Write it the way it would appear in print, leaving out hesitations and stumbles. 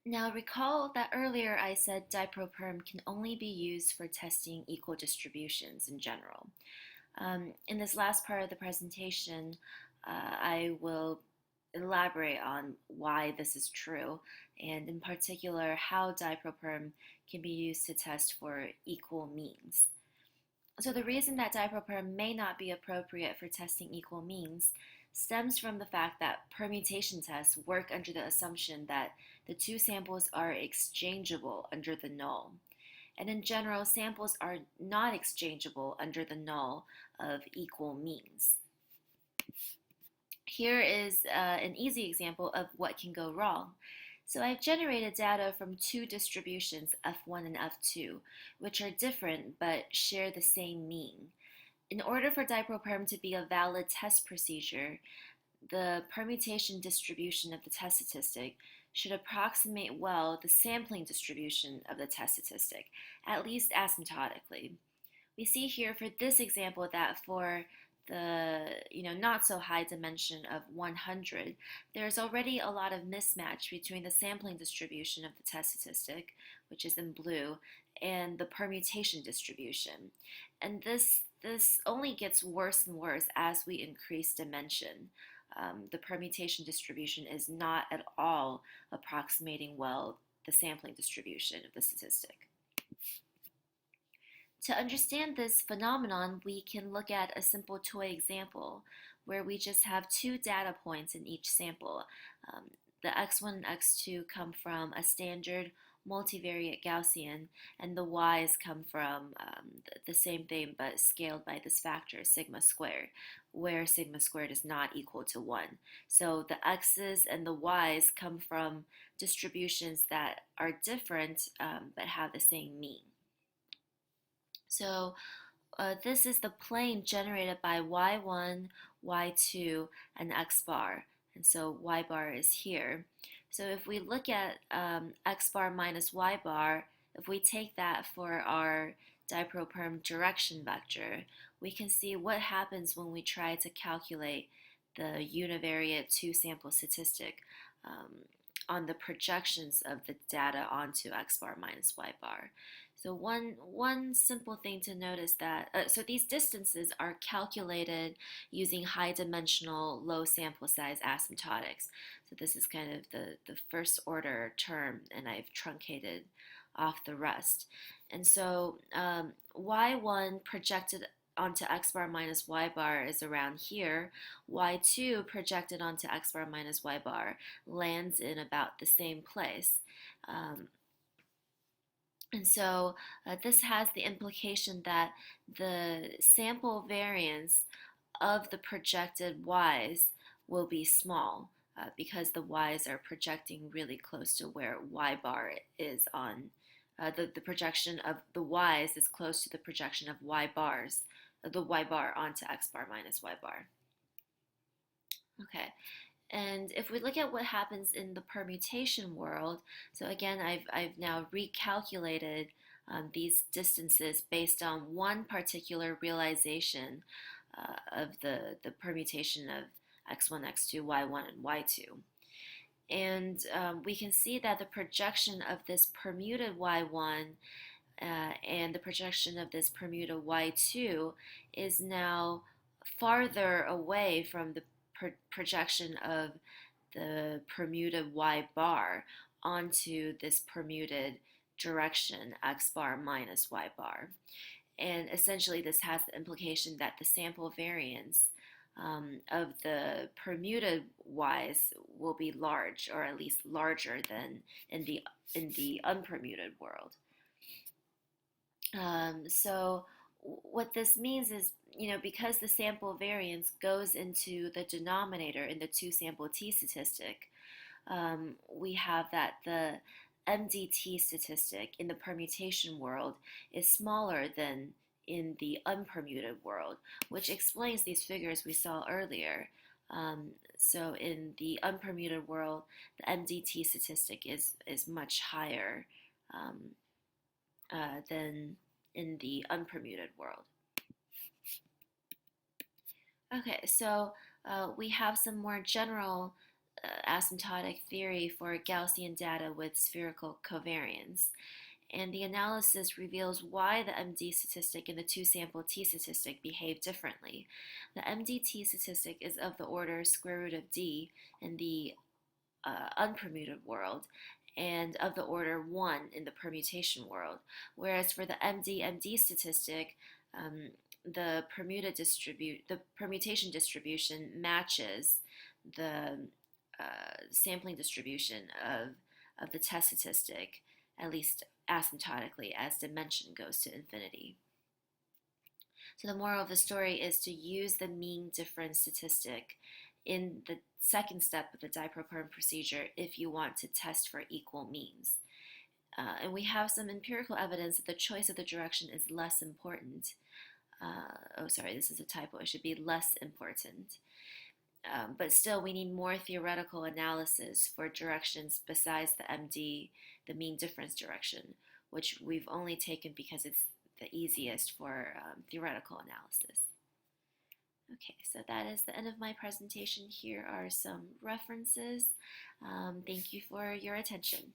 Now recall that earlier I said DiProPerm can only be used for testing equal distributions in general. In this last part of the presentation, I will elaborate on why this is true, and in particular, how DiProPerm can be used to test for equal means. So the reason that DiProPerm may not be appropriate for testing equal means stems from the fact that permutation tests work under the assumption that the two samples are exchangeable under the null. And in general, samples are not exchangeable under the null of equal means. Here is an easy example of what can go wrong. So I've generated data from two distributions, F1 and F2, which are different but share the same mean. In order for DiProPerm to be a valid test procedure, the permutation distribution of the test statistic should approximate well the sampling distribution of the test statistic, at least asymptotically. We see here for this example that for the not so high dimension of 100, there's already a lot of mismatch between the sampling distribution of the test statistic, which is in blue, and the permutation distribution. And this only gets worse and worse as we increase dimension. The permutation distribution is not at all approximating well the sampling distribution of the statistic. To understand this phenomenon, we can look at a simple toy example where we just have two data points in each sample. The x1 and x2 come from a standard multivariate Gaussian, and the y's come from the same thing but scaled by this factor, sigma squared, where sigma squared is not equal to 1. So the x's and the y's come from distributions that are different but have the same mean. So this is the plane generated by y1, y2, and x bar. And so y bar is here. So if we look at x bar minus y bar, if we take that for our DiProPerm direction vector, we can see what happens when we try to calculate the univariate two-sample statistic on the projections of the data onto x bar minus y bar. So one simple thing to notice that, so these distances are calculated using high dimensional low sample size asymptotics. So this is kind of the first order term, and I've truncated off the rest. And so y1 projected onto x bar minus y bar is around here. Y2 projected onto x bar minus y bar lands in about the same place. And so this has the implication that the sample variance of the projected y's will be small because the y's are projecting really close to where y bar is on. The projection of the y's is close to the projection of y bar onto x bar minus y bar. Okay. And if we look at what happens in the permutation world, so again, I've now recalculated these distances based on one particular realization of the permutation of x1, x2, y1, and y2. And we can see that the projection of this permuted y1 and the projection of this permuted y2 is now farther away from the projection of the permuted y bar onto this permuted direction x bar minus y bar. And essentially this has the implication that the sample variance of the permuted y's will be large, or at least larger than in the unpermuted world. So what this means is, because the sample variance goes into the denominator in the two-sample t statistic, we have that the MDT statistic in the permutation world is smaller than in the unpermuted world, which explains these figures we saw earlier. So in the unpermuted world, the MDT statistic is much higher than in the unpermuted world. Okay, so we have some more general asymptotic theory for Gaussian data with spherical covariance. And the analysis reveals why the MD statistic and the two-sample T statistic behave differently. The MDT statistic is of the order square root of D in the unpermuted world, and of the order 1 in the permutation world, whereas for the MD-MD statistic, the permutation distribution matches the sampling distribution of the test statistic, at least asymptotically, as dimension goes to infinity. So the moral of the story is to use the mean difference statistic in the second step of the DiProPerm procedure if you want to test for equal means. And we have some empirical evidence that the choice of the direction is less important. This is a typo. It should be less important. But still, we need more theoretical analysis for directions besides the MD, the mean difference direction, which we've only taken because it's the easiest for theoretical analysis. Okay, so that is the end of my presentation. Here are some references. Thank you for your attention.